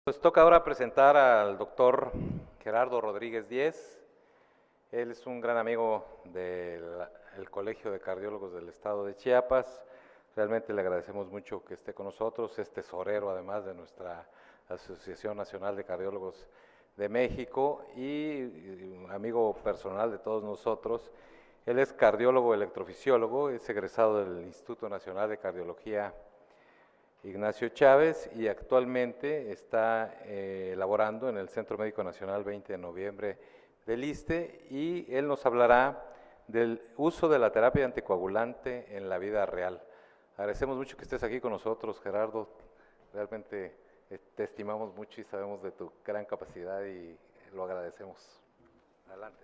Pues toca ahora presentar al doctor Gerardo Rodríguez Díez. Él es un gran amigo del Colegio de Cardiólogos del Estado de Chiapas. Realmente le agradecemos mucho que esté con nosotros, es tesorero además de nuestra Asociación Nacional de Cardiólogos de México y un amigo personal de todos nosotros. Él es cardiólogo electrofisiólogo, es egresado del Instituto Nacional de Cardiología Ignacio Chávez y actualmente está laborando en el Centro Médico Nacional 20 de noviembre del ISSSTE y él nos hablará del uso de la terapia anticoagulante en la vida real. Agradecemos mucho que estés aquí con nosotros, Gerardo. Realmente te estimamos mucho y sabemos de tu gran capacidad y lo agradecemos. Adelante.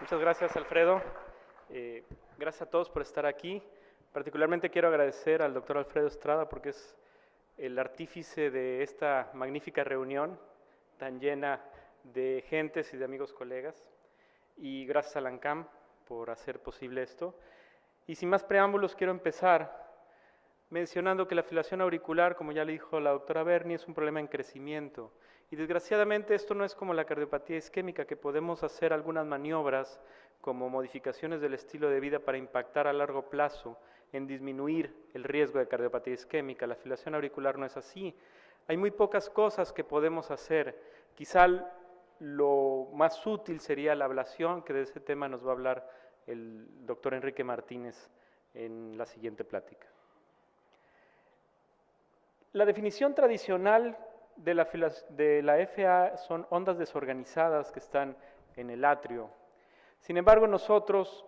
Muchas gracias, Alfredo. Gracias a todos por estar aquí. Particularmente quiero agradecer al doctor Alfredo Estrada porque es el artífice de esta magnífica reunión tan llena de gentes y de amigos colegas. Y gracias a la ANCAM por hacer posible esto. Y sin más preámbulos, quiero empezar mencionando que la fibrilación auricular, como ya le dijo la doctora Berni, es un problema en crecimiento. Y desgraciadamente esto no es como la cardiopatía isquémica, que podemos hacer algunas maniobras como modificaciones del estilo de vida para impactar a largo plazo en disminuir el riesgo de cardiopatía isquémica. La fibrilación auricular no es así. Hay muy pocas cosas que podemos hacer. Quizá lo más útil sería la ablación, que de ese tema nos va a hablar el doctor Enrique Martínez en la siguiente plática. La definición tradicional de la FA son ondas desorganizadas que están en el atrio. Sin embargo, nosotros,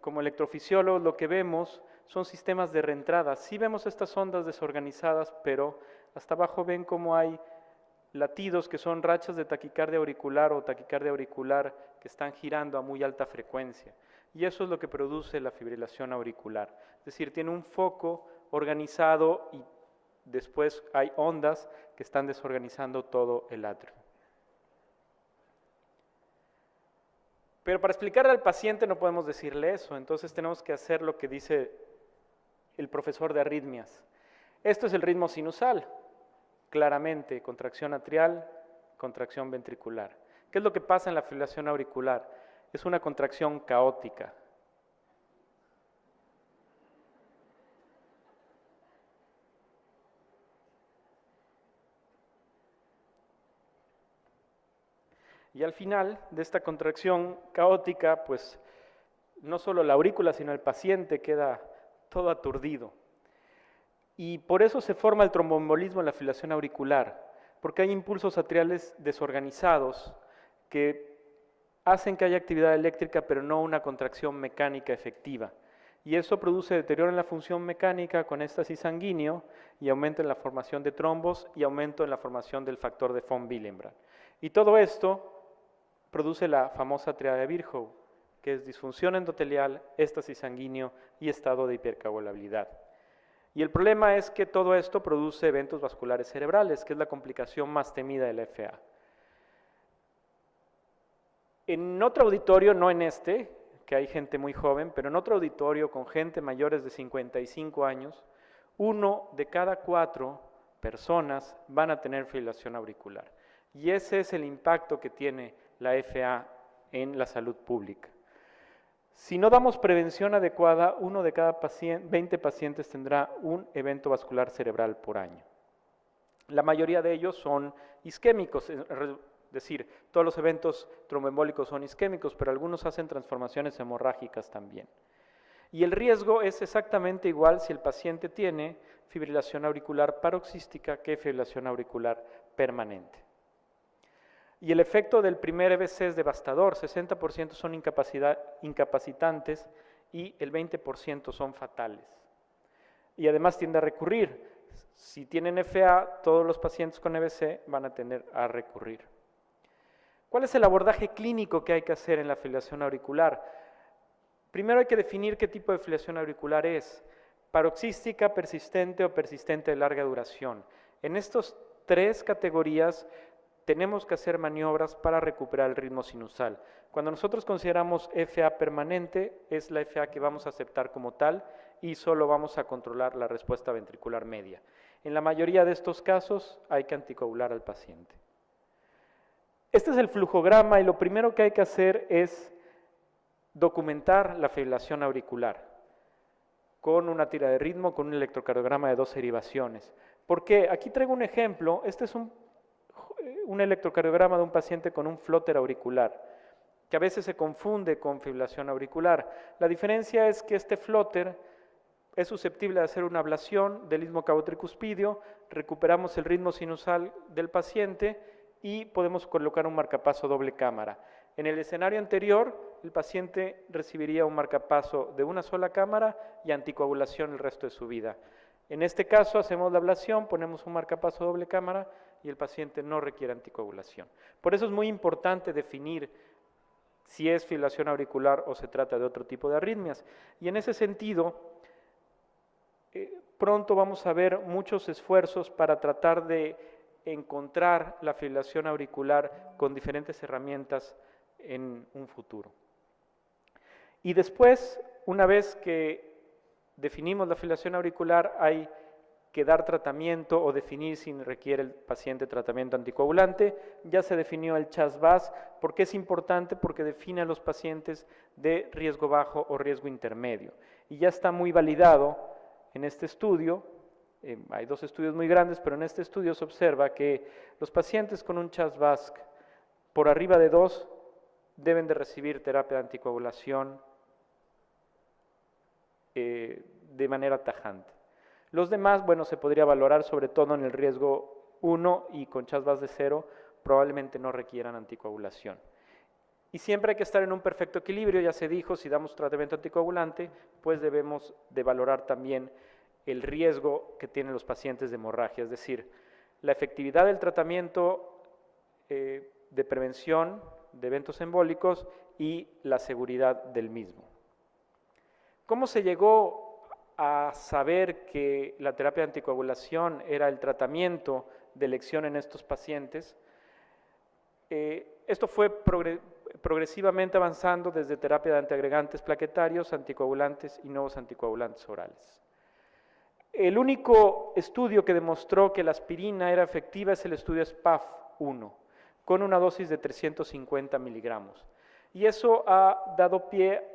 como electrofisiólogos, lo que vemos son sistemas de reentrada. Sí vemos estas ondas desorganizadas, pero hasta abajo ven cómo hay latidos que son rachas de taquicardia auricular o taquicardia auricular que están girando a muy alta frecuencia. Y eso es lo que produce la fibrilación auricular. Es decir, tiene un foco organizado y después hay ondas que están desorganizando todo el atrio. Pero para explicarle al paciente no podemos decirle eso, entonces tenemos que hacer lo que dice el profesor de arritmias. Esto es el ritmo sinusal, claramente, contracción atrial, contracción ventricular. ¿Qué es lo que pasa en la fibrilación auricular? Es una contracción caótica. Y al final de esta contracción caótica, pues no solo la aurícula, sino el paciente queda todo aturdido. Y por eso se forma el tromboembolismo en la fibrilación auricular, porque hay impulsos atriales desorganizados que hacen que haya actividad eléctrica, pero no una contracción mecánica efectiva. Y eso produce deterioro en la función mecánica con éxtasis sanguíneo y aumento en la formación de trombos y aumento en la formación del factor de von Willebrand. Y todo esto produce la famosa triada de Virchow, que es disfunción endotelial, éxtasis sanguíneo y estado de hipercoagulabilidad. Y el problema es que todo esto produce eventos vasculares cerebrales, que es la complicación más temida de la FA. En otro auditorio, no en este, que hay gente muy joven, pero en otro auditorio con gente mayores de 55 años, 1 de cada 4 personas van a tener fibrilación auricular. Y ese es el impacto que tiene la FA en la salud pública. Si no damos prevención adecuada, 1 de cada 20 pacientes tendrá un evento vascular cerebral por año. La mayoría de ellos son isquémicos, es decir, todos los eventos tromboembólicos son isquémicos, pero algunos hacen transformaciones hemorrágicas también. Y el riesgo es exactamente igual si el paciente tiene fibrilación auricular paroxística que fibrilación auricular permanente. Y el efecto del primer EVC es devastador, 60% son incapacitantes y el 20% son fatales. Y además tiende a recurrir. Si tienen FA, todos los pacientes con EVC van a tender a recurrir. ¿Cuál es el abordaje clínico que hay que hacer en la fibrilación auricular? Primero hay que definir qué tipo de fibrilación auricular es. Paroxística, persistente o persistente de larga duración. En estas 3 categorías tenemos que hacer maniobras para recuperar el ritmo sinusal. Cuando nosotros consideramos FA permanente, es la FA que vamos a aceptar como tal y solo vamos a controlar la respuesta ventricular media. En la mayoría de estos casos hay que anticoagular al paciente. Este es el flujograma y lo primero que hay que hacer es documentar la fibrilación auricular con una tira de ritmo, con un electrocardiograma de 2 derivaciones. ¿Por qué? Aquí traigo un ejemplo. Este es un electrocardiograma de un paciente con un flóter auricular, que a veces se confunde con fibrilación auricular. La diferencia es que este flóter es susceptible de hacer una ablación del istmo cabo-tricuspidio, recuperamos el ritmo sinusal del paciente y podemos colocar un marcapaso doble cámara. En el escenario anterior, el paciente recibiría un marcapaso de una sola cámara y anticoagulación el resto de su vida. En este caso hacemos la ablación, ponemos un marcapaso doble cámara y el paciente no requiere anticoagulación. Por eso es muy importante definir si es fibrilación auricular o se trata de otro tipo de arritmias. Y en ese sentido, pronto vamos a ver muchos esfuerzos para tratar de encontrar la fibrilación auricular con diferentes herramientas en un futuro. Y después, una vez que definimos la fibrilación auricular, hay que dar tratamiento o definir si requiere el paciente tratamiento anticoagulante. Ya se definió el CHAS-VAS. ¿Por qué es importante? Porque define a los pacientes de riesgo bajo o riesgo intermedio. Y ya está muy validado en este estudio. Hay 2 estudios muy grandes, pero en este estudio se observa que los pacientes con un CHAS-VAS por arriba de 2 deben de recibir terapia de anticoagulación de manera tajante. Los demás, bueno, se podría valorar sobre todo en el riesgo 1 y con CHAS-VAS de 0 probablemente no requieran anticoagulación. Y siempre hay que estar en un perfecto equilibrio, ya se dijo, si damos tratamiento anticoagulante, pues debemos de valorar también el riesgo que tienen los pacientes de hemorragia, es decir, la efectividad del tratamiento de prevención de eventos embólicos y la seguridad del mismo. ¿Cómo se llegó a saber que la terapia de anticoagulación era el tratamiento de elección en estos pacientes? Esto fue progresivamente avanzando desde terapia de antiagregantes plaquetarios, anticoagulantes y nuevos anticoagulantes orales. El único estudio que demostró que la aspirina era efectiva es el estudio SPAF-1, con una dosis de 350 miligramos. Y eso ha dado pie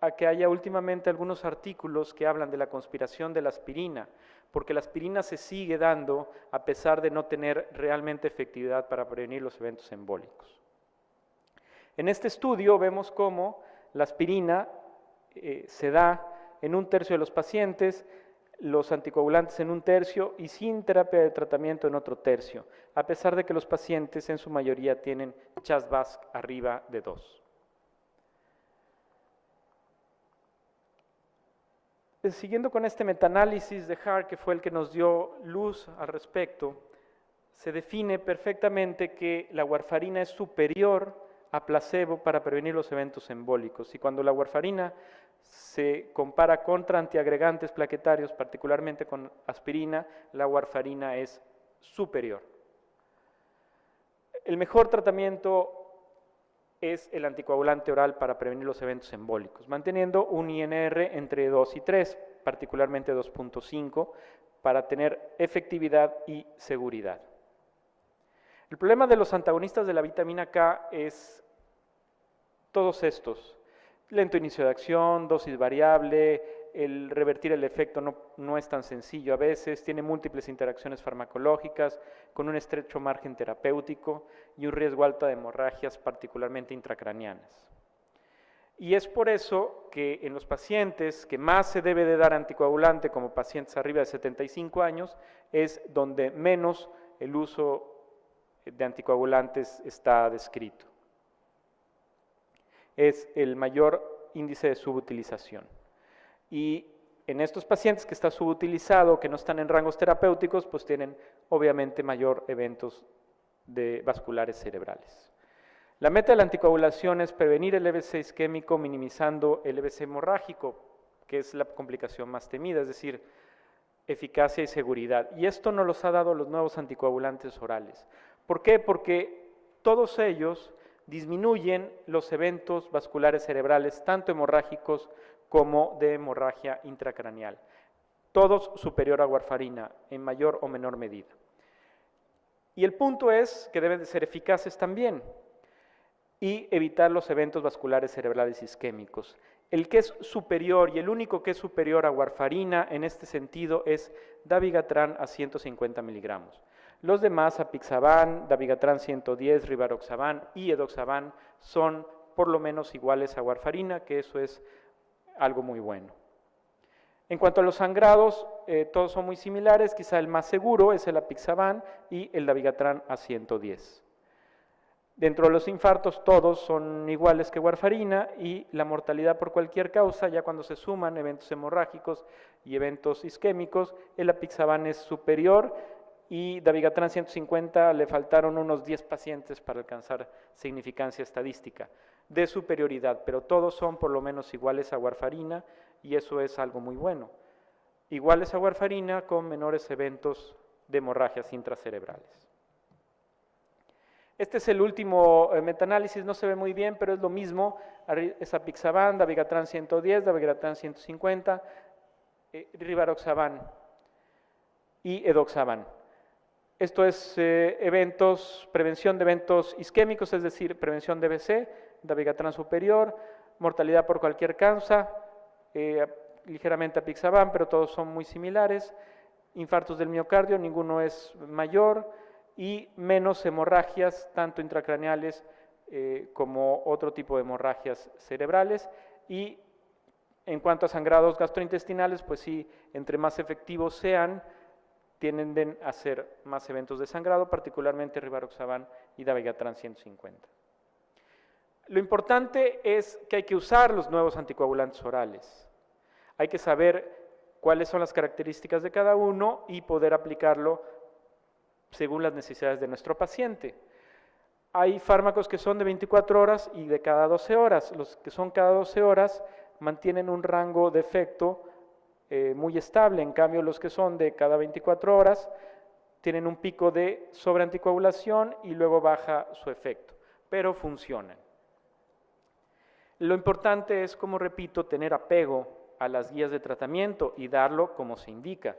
a que haya últimamente algunos artículos que hablan de la conspiración de la aspirina, porque la aspirina se sigue dando a pesar de no tener realmente efectividad para prevenir los eventos embólicos. En este estudio vemos cómo la aspirina se da en 1/3 de los pacientes, los anticoagulantes en 1/3 y sin terapia de tratamiento en otro tercio, a pesar de que los pacientes en su mayoría tienen CHAS-VAS arriba de 2. Siguiendo con este metaanálisis de Hart, que fue el que nos dio luz al respecto, se define perfectamente que la warfarina es superior a placebo para prevenir los eventos embólicos. Y cuando la warfarina se compara contra antiagregantes plaquetarios, particularmente con aspirina, la warfarina es superior. El mejor tratamiento es el anticoagulante oral para prevenir los eventos embólicos, manteniendo un INR entre 2 y 3, particularmente 2.5, para tener efectividad y seguridad. El problema de los antagonistas de la vitamina K es todos estos: lento inicio de acción, dosis variable, el revertir el efecto no es tan sencillo a veces, tiene múltiples interacciones farmacológicas, con un estrecho margen terapéutico y un riesgo alto de hemorragias, particularmente intracraneanas. Y es por eso que en los pacientes que más se debe de dar anticoagulante, como pacientes arriba de 75 años, es donde menos el uso de anticoagulantes está descrito. Es el mayor índice de subutilización. Y en estos pacientes que está subutilizado, que no están en rangos terapéuticos, pues tienen obviamente mayor eventos vasculares cerebrales. La meta de la anticoagulación es prevenir el EBC isquémico minimizando el EBC hemorrágico, que es la complicación más temida, es decir, eficacia y seguridad. Y esto nos los ha dado los nuevos anticoagulantes orales. ¿Por qué? Porque todos ellos disminuyen los eventos vasculares cerebrales, tanto hemorrágicos como de hemorragia intracraneal, todos superior a warfarina en mayor o menor medida. Y el punto es que deben de ser eficaces también y evitar los eventos vasculares cerebrales isquémicos. El que es superior y el único que es superior a warfarina en este sentido es dabigatran a 150 miligramos. Los demás, apixaban, dabigatran 110, rivaroxaban y edoxaban, son por lo menos iguales a warfarina, que eso es algo muy bueno. En cuanto a los sangrados, todos son muy similares, quizá el más seguro es el apixaban y el dabigatran a 110. Dentro de los infartos todos son iguales que warfarina y la mortalidad por cualquier causa, ya cuando se suman eventos hemorrágicos y eventos isquémicos, el apixaban es superior y dabigatran 150 le faltaron unos 10 pacientes para alcanzar significancia estadística de superioridad, pero todos son por lo menos iguales a warfarina y eso es algo muy bueno. Iguales a warfarina con menores eventos de hemorragias intracerebrales. Este es el último metaanálisis, no se ve muy bien, pero es lo mismo, es apixaban, dabigatran 110, dabigatran 150, rivaroxaban y edoxaban. Esto es prevención de eventos isquémicos, es decir, prevención de BC, dabigatran superior, mortalidad por cualquier causa, ligeramente apixaban, pero todos son muy similares, infartos del miocardio, ninguno es mayor, y menos hemorragias, tanto intracraneales como otro tipo de hemorragias cerebrales. Y en cuanto a sangrados gastrointestinales, pues sí, entre más efectivos sean, tienden a ser más eventos de sangrado, particularmente rivaroxaban y dabigatran 150. Lo importante es que hay que usar los nuevos anticoagulantes orales. Hay que saber cuáles son las características de cada uno y poder aplicarlo según las necesidades de nuestro paciente. Hay fármacos que son de 24 horas y de cada 12 horas. Los que son cada 12 horas mantienen un rango de efecto muy estable. En cambio, los que son de cada 24 horas tienen un pico de sobreanticoagulación y luego baja su efecto, pero funcionan. Lo importante es, como repito, tener apego a las guías de tratamiento y darlo como se indica.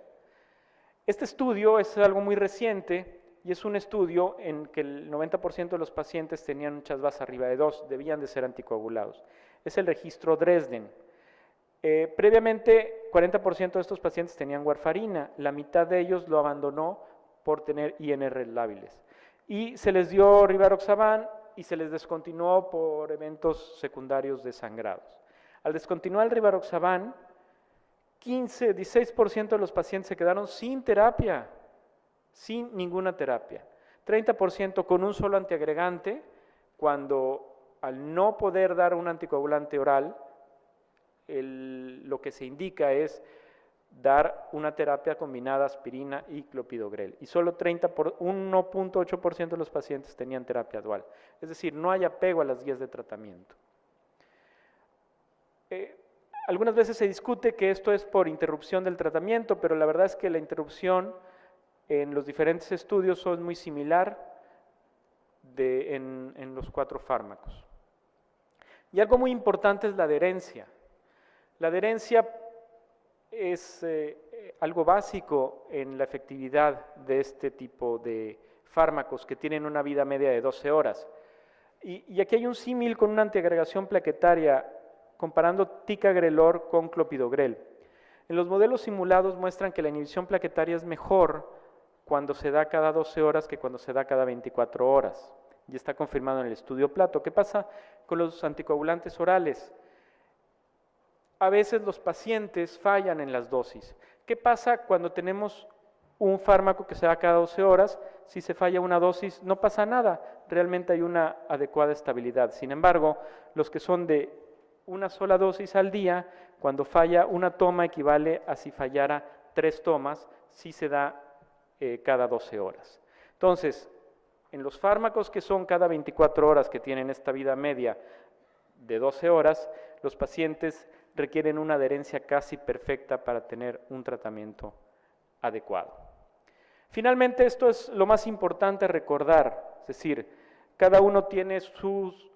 Este estudio es algo muy reciente y es un estudio en que el 90% de los pacientes tenían un CHA2 arriba de 2, debían de ser anticoagulados. Es el registro Dresden. Previamente, 40% de estos pacientes tenían warfarina, la mitad de ellos lo abandonó por tener INR lábiles. Y se les dio rivaroxaban y se les descontinuó por eventos secundarios de sangrados. Al descontinuar el rivaroxaban, 16% de los pacientes se quedaron sin terapia, sin ninguna terapia. 30% con un solo antiagregante, cuando al no poder dar un anticoagulante oral, lo que se indica es dar una terapia combinada aspirina y clopidogrel. Y solo 1.8% de los pacientes tenían terapia dual. Es decir, no hay apego a las guías de tratamiento. Algunas veces se discute que esto es por interrupción del tratamiento, pero la verdad es que la interrupción en los diferentes estudios son muy similar en los 4 fármacos. Y algo muy importante es la adherencia. La adherencia es algo básico en la efectividad de este tipo de fármacos que tienen una vida media de 12 horas. Y aquí hay un símil con una antiagregación plaquetaria comparando ticagrelor con clopidogrel. En los modelos simulados muestran que la inhibición plaquetaria es mejor cuando se da cada 12 horas que cuando se da cada 24 horas. Y está confirmado en el estudio Plato. ¿Qué pasa con los anticoagulantes orales? A veces los pacientes fallan en las dosis. ¿Qué pasa cuando tenemos un fármaco que se da cada 12 horas? Si se falla una dosis, no pasa nada. Realmente hay una adecuada estabilidad. Sin embargo, los que son de una sola dosis al día, cuando falla una toma equivale a si fallara 3 tomas, si se da cada 12 horas. Entonces, en los fármacos que son cada 24 horas, que tienen esta vida media de 12 horas, los pacientes requieren una adherencia casi perfecta para tener un tratamiento adecuado. Finalmente, esto es lo más importante recordar, es decir, Cada uno tiene sus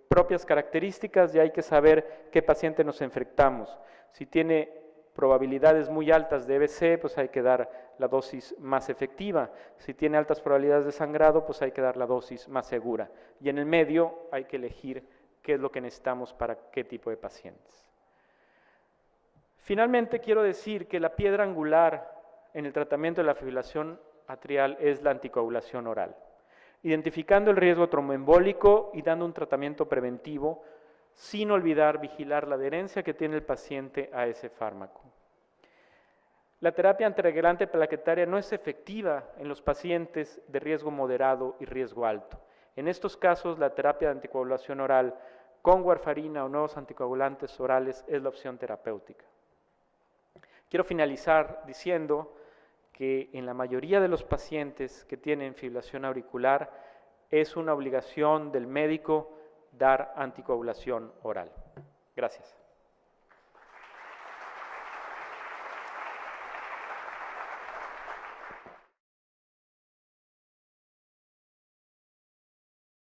propias características y hay que saber qué paciente nos enfrentamos. Si tiene probabilidades muy altas de EBC, pues hay que dar la dosis más efectiva. Si tiene altas probabilidades de sangrado, pues hay que dar la dosis más segura. Y en el medio hay que elegir qué es lo que necesitamos para qué tipo de pacientes. Finalmente, quiero decir que la piedra angular en el tratamiento de la fibrilación atrial es la anticoagulación oral, identificando el riesgo tromboembólico y dando un tratamiento preventivo, sin olvidar vigilar la adherencia que tiene el paciente a ese fármaco. La terapia antirreguilante plaquetaria no es efectiva en los pacientes de riesgo moderado y riesgo alto. En estos casos, la terapia de anticoagulación oral con warfarina o nuevos anticoagulantes orales es la opción terapéutica. Quiero finalizar diciendo que en la mayoría de los pacientes que tienen fibrilación auricular es una obligación del médico dar anticoagulación oral. Gracias.